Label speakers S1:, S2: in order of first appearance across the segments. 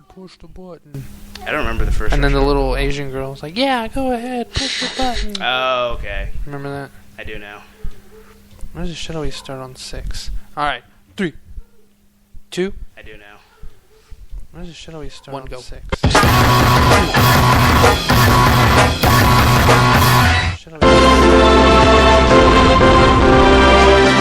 S1: push the button.
S2: I don't remember the first.
S1: And then the little Asian girl was like, yeah, go ahead, push the button.
S2: Oh, okay.
S1: Remember that?
S2: I do now.
S1: Why does the shit always start on 6? Alright, 3, 2.
S2: I do now.
S1: Why does the shit always start
S3: 1
S1: on
S3: go.
S1: 6?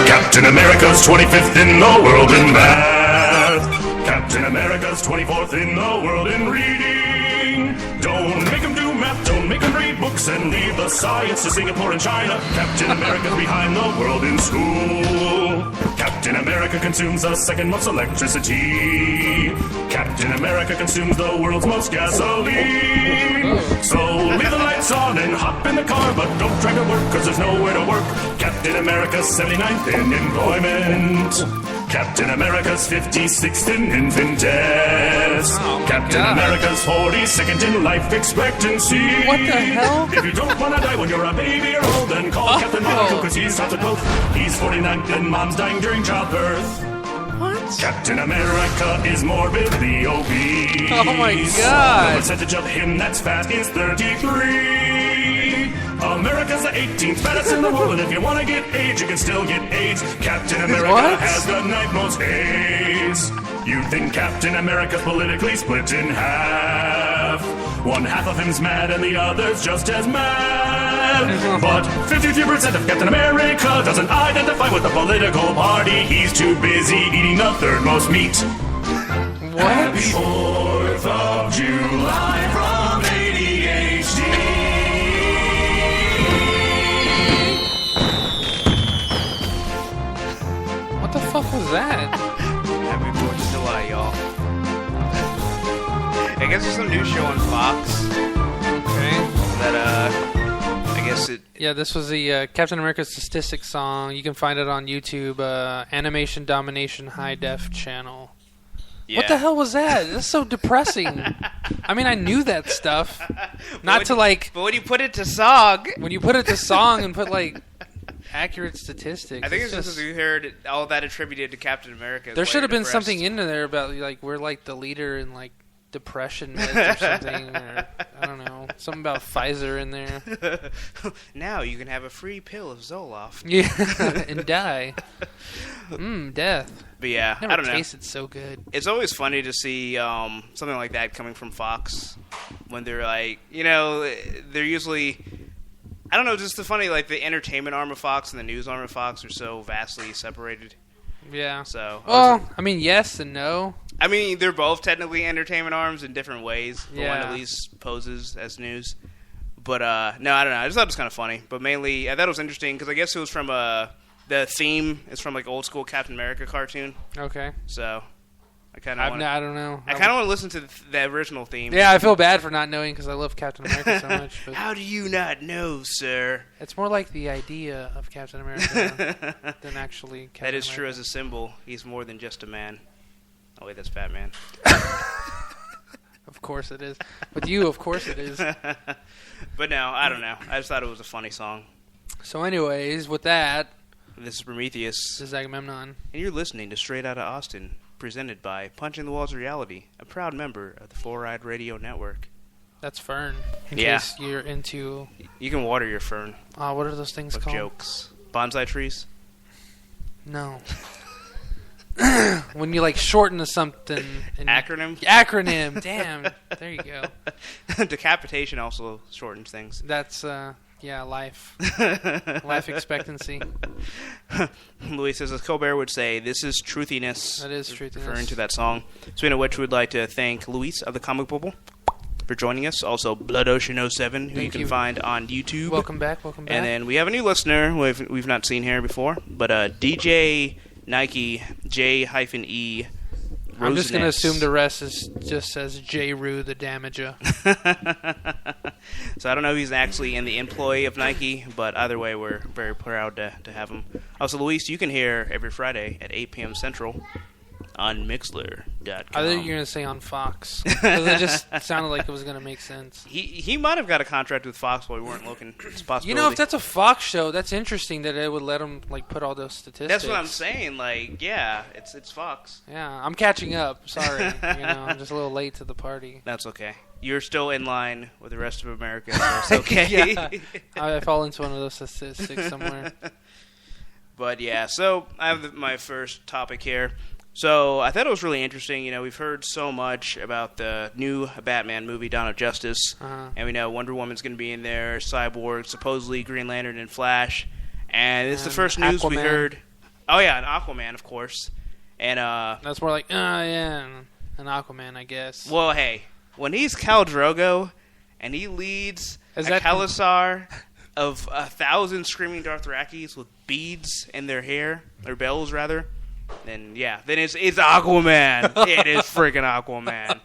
S4: Captain America's 25th in the world in math. Captain America's 24th in the world in reading. Don't make him do math, don't make him read books, and leave the science to Singapore and China. Captain America's behind the world in school. Captain America consumes the second most electricity. Captain America consumes the world's most gasoline. So leave the lights on and hop in the car, but don't try to work, cause there's nowhere to work. Captain America's 79th in employment. Captain America's 56th in infant deaths. Captain America's 42nd in life expectancy.
S1: What the hell?
S4: If you don't want to die when you're a baby or old, then call Captain Marvel, cause he's taught to both. He's 49th and mom's dying during childbirth.
S1: What?
S4: Captain America is morbidly obese.
S1: Oh my god.
S4: The percentage of him that's fat is 33. America's the 18th fattest in the world, and if you want to get AIDS, you can still get AIDS. Captain America
S1: What?
S4: has the ninth most AIDS. You think Captain America's politically split in half. One half of him's mad and the other's just as mad. But 53% of Captain America doesn't identify with the political party. He's too busy eating the third most meat.
S1: What?
S4: Happy 4th of July from ADHD.
S1: What the fuck was that?
S2: Happy 4th of July, y'all. I guess there's some new show on Fox
S1: Okay.
S2: that, I guess it...
S1: Yeah, this was the Captain America Statistics song. You can find it on YouTube, Animation Domination High Def channel.
S2: Yeah.
S1: What the hell was that? That's so depressing. I mean, I knew that stuff. Not to like...
S2: But when you put it to song...
S1: When you put it to song and put like accurate statistics.
S2: I think it's just because we heard all that attributed to Captain America.
S1: There should have been something in there about like we're like the leader in like depression meds or something. Or, I don't know. Something about Pfizer in there.
S2: Now you can have a free pill of Zoloft.
S1: Yeah, and die. Death.
S2: But yeah,
S1: Never
S2: I don't know.
S1: tasted so good.
S2: It's always funny to see something like that coming from Fox when they're like, you know, they're usually, I don't know, just the funny, like the entertainment arm of Fox and the news arm of Fox are so vastly separated.
S1: Yeah.
S2: So,
S1: well, I mean, yes and no.
S2: I mean, they're both technically entertainment arms in different ways. The
S1: Yeah.
S2: one at least poses as news. But, no, I don't know. I just thought it was kind of funny. But mainly, I thought it was interesting because I guess it was from the theme is from like old school Captain America cartoon.
S1: Okay.
S2: So, I kind
S1: I
S2: of
S1: don't know.
S2: I kind of want to listen to the original theme.
S1: Yeah, I feel bad for not knowing because I love Captain America so much. But
S2: How do you not know, sir?
S1: it's more like the idea of Captain America than actually Captain
S2: That is
S1: America.
S2: true as a symbol. He's more than just a man. Oh, wait, that's Batman.
S1: Of course it is. With you, of course it is.
S2: But no, I don't know. I just thought it was a funny song.
S1: So anyways, with that,
S2: This is Prometheus,
S1: this is Agamemnon.
S2: and you're listening to Straight Outta Austin, presented by Punching the Walls of Reality, a proud member of the Four-Eyed Radio Network.
S1: That's Fern. In
S2: Yeah.
S1: case you're into...
S2: You can water your fern
S1: what are those things
S2: with
S1: called?
S2: jokes. Bonsai trees?
S1: No. When you like shorten to something. And
S2: Acronym?
S1: Acronym. Damn. There you go.
S2: Decapitation also shortens things.
S1: That's, life. Life expectancy.
S2: Louis says, as Colbert would say, this is truthiness.
S1: That is truthiness.
S2: Referring to that song. Speaking of which, we'd like to thank Luis of the Comic Bubble for joining us. Also, Blood Ocean 07, who
S1: Thank
S2: you can
S1: you.
S2: find on YouTube.
S1: Welcome back.
S2: And then we have a new listener who we've not seen here before, but DJ Nike J-E
S1: I'm just going to
S2: Rosenetz.
S1: assume the rest is just says J. Rue the Damager.
S2: So I don't know if he's actually in the employ of Nike, but either way, we're very proud to have him. Also, Luis, you can hear every Friday at 8 p.m. Central on Mixler.com.
S1: I thought you were going to say on Fox. Because it just sounded like it was going to make sense.
S2: He might have got a contract with Fox while we weren't looking. It's a possibility.
S1: You know, if that's a Fox show, that's interesting that it would let him like put all those statistics.
S2: That's what I'm saying. Like, yeah, it's Fox.
S1: Yeah, I'm catching up. Sorry. I'm just a little late to the party.
S2: That's okay. You're still in line with the rest of America, so it's okay.
S1: Yeah, I fall into one of those statistics somewhere.
S2: But yeah, so I have my first topic here. So I thought it was really interesting. You know, we've heard so much about the new Batman movie, Dawn of Justice, and we know Wonder Woman's going to be in there, Cyborg, supposedly Green Lantern, and Flash. And it's the first news we heard. Oh yeah, and Aquaman, of course. And
S1: that's more like, yeah, an Aquaman, I guess.
S2: Well, hey, when he's Khal Drogo and he leads Khalasar of 1,000 screaming Dothrakis with beads in their hair, or bells rather, then it's Aquaman. It is freaking Aquaman.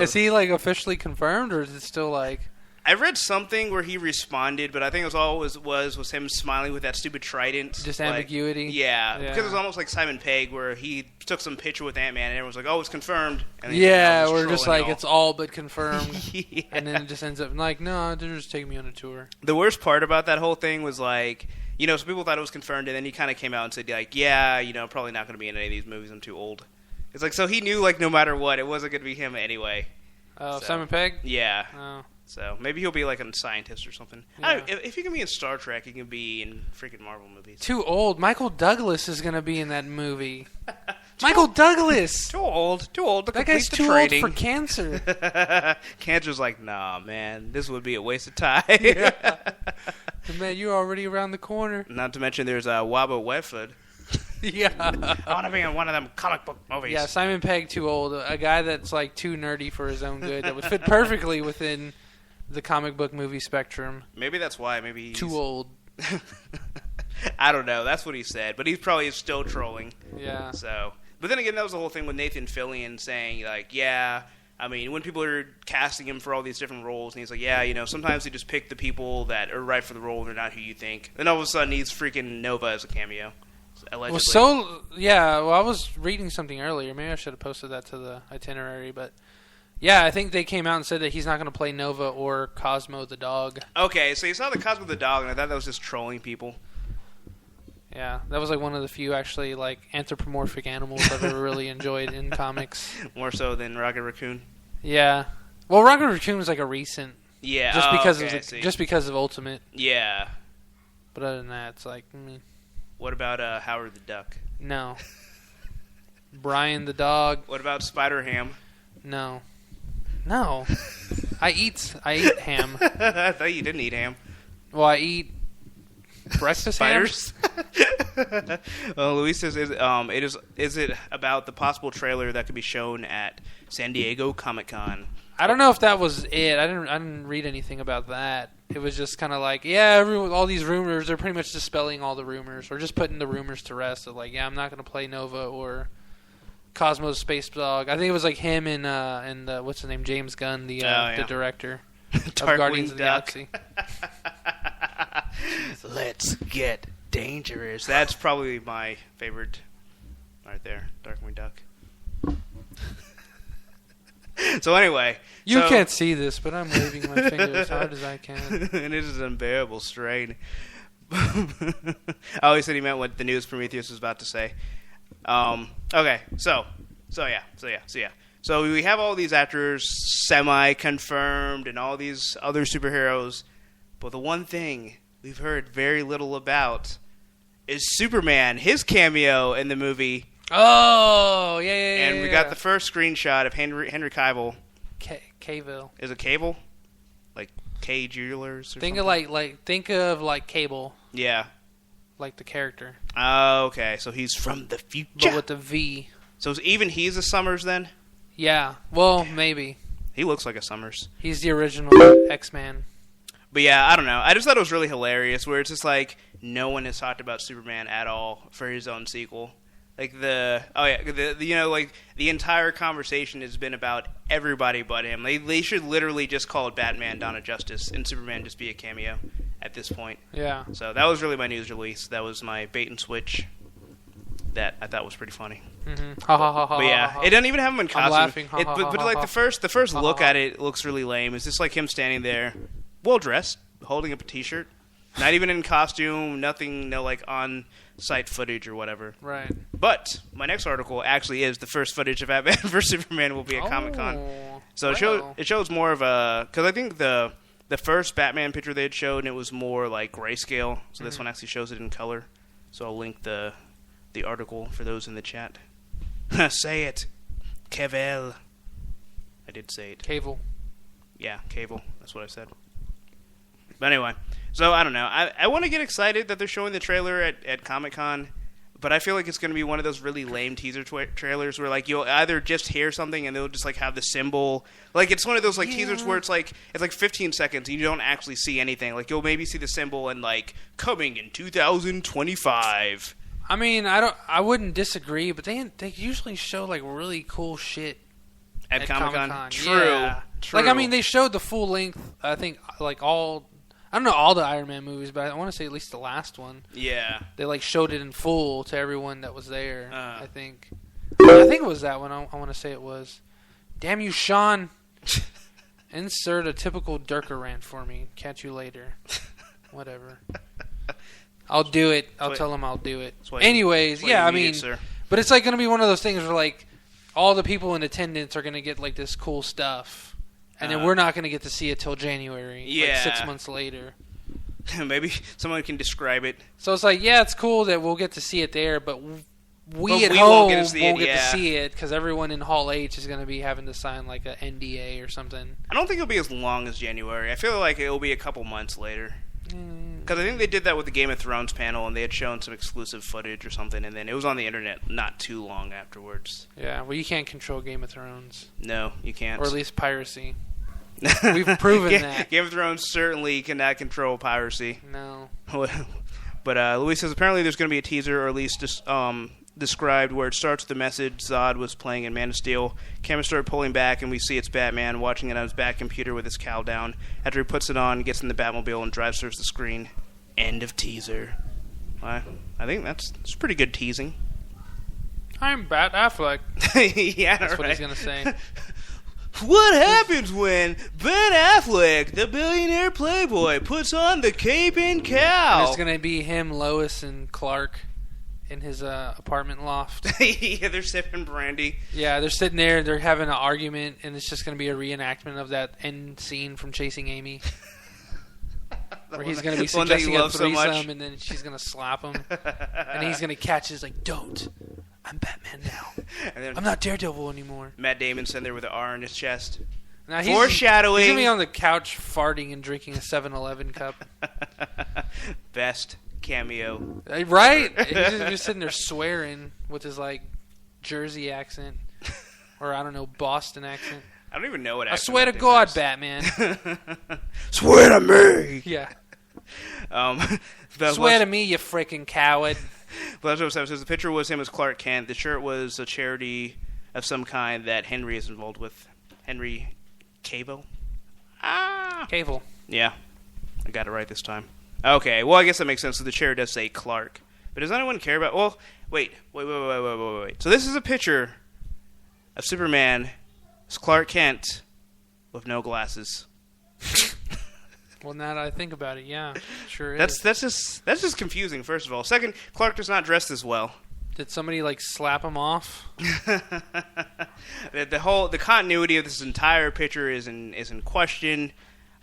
S1: Is he like officially confirmed, or is it still like?
S2: I read something where he responded, but I think it was him smiling with that stupid trident.
S1: Just ambiguity.
S2: Yeah, because it was almost like Simon Pegg, where he took some picture with Ant-Man, and everyone's like, "Oh, it's confirmed." And
S1: we're just like, it's all but confirmed.
S2: Yeah.
S1: And then it just ends up like, no, they're just taking me on a tour.
S2: The worst part about that whole thing was like, you know, some people thought it was confirmed, and then he kind of came out and said like, yeah, you know, probably not going to be in any of these movies. I'm too old. It's like, so he knew like no matter what, it wasn't going to be him anyway.
S1: Oh, Simon Pegg?
S2: Yeah.
S1: Oh.
S2: So maybe he'll be like a scientist or something.
S1: Yeah.
S2: If he can be in Star Trek, he can be in freaking Marvel movies.
S1: Too old. Michael Douglas is going to be in that movie. Michael Douglas!
S2: Too old.
S1: That guy's too old for cancer.
S2: Cancer's like, nah, man, this would be a waste of time.
S1: Yeah. Man, you're already around the corner.
S2: Not to mention there's Wabba Wetfoot.
S1: Yeah.
S2: I want to be in one of them comic book movies.
S1: Yeah, Simon Pegg too old. A guy that's like too nerdy for his own good. That would fit perfectly within the comic book movie spectrum.
S2: Maybe that's why. Maybe he's
S1: too old.
S2: I don't know. That's what he said. But he probably is still trolling.
S1: Yeah.
S2: So, but then again, that was the whole thing with Nathan Fillion saying like, yeah, I mean, when people are casting him for all these different roles, and he's like, yeah, you know, sometimes they just pick the people that are right for the role and they're not who you think. Then all of a sudden he's freaking Nova as a cameo. Allegedly.
S1: Well, I was reading something earlier. Maybe I should have posted that to the itinerary, but yeah, I think they came out and said that he's not going to play Nova or Cosmo the dog.
S2: Okay, so you saw the Cosmo the dog, and I thought that was just trolling people.
S1: Yeah, that was like one of the few actually like anthropomorphic animals I've ever really enjoyed in comics.
S2: More so than Rocket Raccoon.
S1: Yeah, well, Rocket Raccoon was like a recent.
S2: Yeah,
S1: just because of Ultimate.
S2: Yeah,
S1: but other than that, it's like.
S2: What about Howard the Duck?
S1: No. Brian the dog.
S2: What about Spider Ham?
S1: No. I eat ham.
S2: I thought you didn't eat ham.
S1: Well, I eat breakfast
S2: spiders. Well, Luis says, is it about the possible trailer that could be shown at San Diego Comic-Con?
S1: I don't know if that was it. I didn't read anything about that. It was just kind of like, yeah, all these rumors, they're pretty much dispelling all the rumors, or just putting the rumors to rest. Of like, yeah, I'm not going to play Nova or Cosmo's Space Dog. I think it was like him and what's his name, James Gunn, the director of Guardians of the Galaxy.
S2: Let's get dangerous. That's probably my favorite right there, Darkwing Duck. So anyway,
S1: you can't see this, but I'm waving my finger as hard as I can,
S2: and it is an unbearable strain. I always said he meant what the news Prometheus was about to say. Okay, so yeah. So we have all these actors semi-confirmed and all these other superheroes, but the one thing we've heard very little about is Superman, his cameo in the movie.
S1: Oh, yeah.
S2: And we got the first screenshot of Henry Cavill.
S1: Cavill.
S2: Is it Cable? Like K Jewelers or
S1: think
S2: something?
S1: Think of like Cable.
S2: Yeah.
S1: Like the character.
S2: Oh, okay. So he's from the future.
S1: But with the V.
S2: So even he's a Summers then?
S1: Yeah. Well, maybe.
S2: He looks like a Summers.
S1: He's the original X-Man.
S2: But yeah, I don't know. I just thought it was really hilarious where it's just like no one has talked about Superman at all for his own sequel. Like the entire conversation has been about everybody but him. They should literally just call it Batman: Dawn of Justice and Superman just be a cameo at this point.
S1: Yeah.
S2: So that was really my news release. That was my bait and switch. that I thought was pretty funny.
S1: Mm-hmm. Ha ha ha ha.
S2: But yeah, it doesn't even have him in costume.
S1: I'm laughing.
S2: But like the first look at it looks really lame. It's just like him standing there, well dressed, holding up a T-shirt, not even in costume, nothing, no like on-site footage or whatever.
S1: Right.
S2: But my next article actually is the first footage of Batman vs Superman will be at Comic-Con. So it shows more of a, because I think the first Batman picture they had showed, and it was more like grayscale. So this one actually shows it in color. So I'll link the article for those in the chat. Say it. Cavill. I did say it.
S1: Cable.
S2: Yeah, Cable. That's what I said. But anyway, so I don't know. I want to get excited that they're showing the trailer at Comic-Con, but I feel like it's going to be one of those really lame teaser trailers where like you'll either just hear something and they'll just like have the symbol. Like it's one of those like teasers where it's like 15 seconds and you don't actually see anything. Like you'll maybe see the symbol and like coming in 2025.
S1: I mean, I wouldn't disagree, but they usually show like really cool shit
S2: at Comic-Con. True.
S1: Yeah.
S2: True.
S1: Like I mean, they showed the full length. I think like all. I don't know all the Iron Man movies, but I want to say at least the last one.
S2: Yeah.
S1: They like showed it in full to everyone that was there. I think it was that one. I want to say it was. Damn you, Sean! Insert a typical Durker rant for me. Catch you later. Whatever. I'll do it. I'll tell him I'll do it. Anyways, yeah, I mean, but it's like going to be one of those things where like all the people in attendance are going to get like this cool stuff, and then we're not going to get to see it till January, like 6 months later.
S2: Maybe someone can describe it.
S1: So it's like, yeah, it's cool that we'll get to see it there, but we at home won't get to see it because everyone in Hall H is going to be having to sign like an NDA or something.
S2: I don't think it'll be as long as January. I feel like it'll be a couple months later. Because I think they did that with the Game of Thrones panel, and they had shown some exclusive footage or something, and then it was on the internet not too long afterwards.
S1: Yeah, well, you can't control Game of Thrones.
S2: No, you can't.
S1: Or at least piracy. We've proven that.
S2: Game of Thrones certainly cannot control piracy.
S1: No.
S2: But Louis says apparently there's going to be a teaser, or at least just described, where it starts with the message Zod was playing in Man of Steel. Camera started pulling back, and we see it's Batman watching it on his back computer with his cowl down. After he puts it on, gets in the Batmobile, and drives towards the screen. End of teaser. I think that's pretty good teasing.
S1: I'm Bat Affleck.
S2: Yeah,
S1: that's
S2: right.
S1: what he's going to say.
S2: What happens when Ben Affleck, the billionaire playboy, puts on the cape and cowl?
S1: And it's going to be him, Lois, and Clark in his apartment loft.
S2: Yeah, they're sipping brandy.
S1: Yeah, they're sitting there, they're having an argument, and it's just going to be a reenactment of that end scene from Chasing Amy. Where he's going to be suggesting a threesome, and then she's going to slap him. And he's going to catch it. He's like, don't. I'm Batman now. I'm not Daredevil anymore.
S2: Matt Damon's sitting there with an R in his chest.
S1: Now
S2: foreshadowing.
S1: He's going to be on the couch farting and drinking a 7-Eleven cup.
S2: Best cameo.
S1: Right? He's just sitting there swearing with his, like, Jersey accent. Or, I don't know, Boston accent.
S2: I don't even know what
S1: accent. I swear to God, Batman.
S2: Swear to me.
S1: Yeah. Swear to me, you freaking coward.
S2: Blazo says the picture was him as Clark Kent. The shirt was a charity of some kind that Henry is involved with. Henry Cavill?
S1: Cavill. Yeah.
S2: I got it right this time. Okay, well, I guess that makes sense. So the chair does say Clark. But does anyone care about... Well, wait. So this is a picture of Superman as Clark Kent with no glasses.
S1: Well, now that I think about it, yeah, sure is.
S2: That's just confusing. First of all, second, Clark does not dress this well.
S1: Did somebody like slap him off?
S2: The continuity of this entire picture is in question.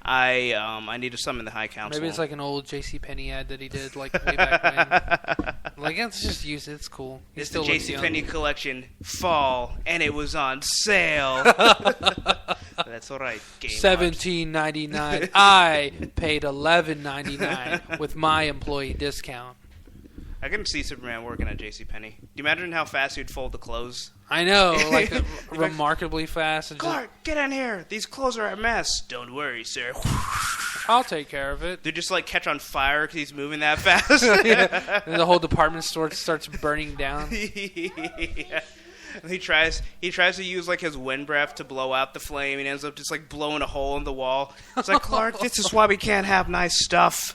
S2: I need to summon the High Council.
S1: Maybe it's like an old JCPenney ad that he did like way back when. Like, let's just use it. It's cool.
S2: It's the JCPenney collection fall, and it was on sale. That's all right.
S1: $17.99. I paid $11.99 with my employee discount.
S2: I can see Superman working at JCPenney. Do you imagine how fast he'd fold the clothes?
S1: I know, like remarkably fast. And
S2: Clark, get in here. These clothes are a mess. Don't worry, sir.
S1: I'll take care of it.
S2: They just like catch on fire because he's moving that fast.
S1: Yeah. And the whole department store starts burning down.
S2: Yeah. He tries to use like his wind breath to blow out the flame, and ends up just like blowing a hole in the wall. It's like, Clark, this is why we can't have nice stuff.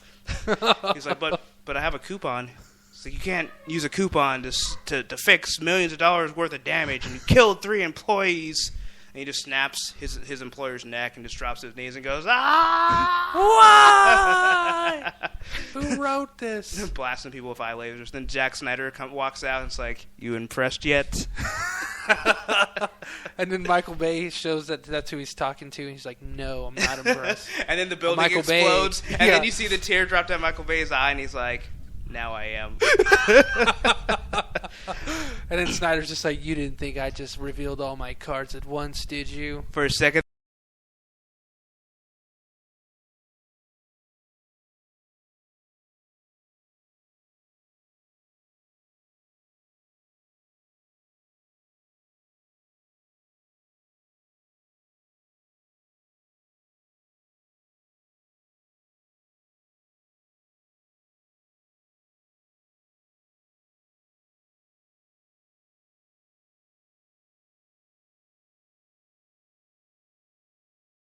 S2: He's like, but I have a coupon. It's like, you can't use a coupon to fix millions of dollars worth of damage, and you killed 3 employees. And he just snaps his employer's neck and just drops his knees and goes,
S1: Why? Who wrote this?
S2: Blasting people with eye lasers. Then Jack Snyder walks out and it's like, you impressed yet?
S1: And then Michael Bay shows that that's who he's talking to, and he's like, "No, I'm not impressed."
S2: And then the building
S1: Michael
S2: explodes,
S1: Bay.
S2: and
S1: Yeah.
S2: then you see the tear drop down Michael Bay's eye, and he's like, "Now I am."
S1: And then Snyder's just like, "You didn't think I just revealed all my cards at once, did you?"
S2: For a second.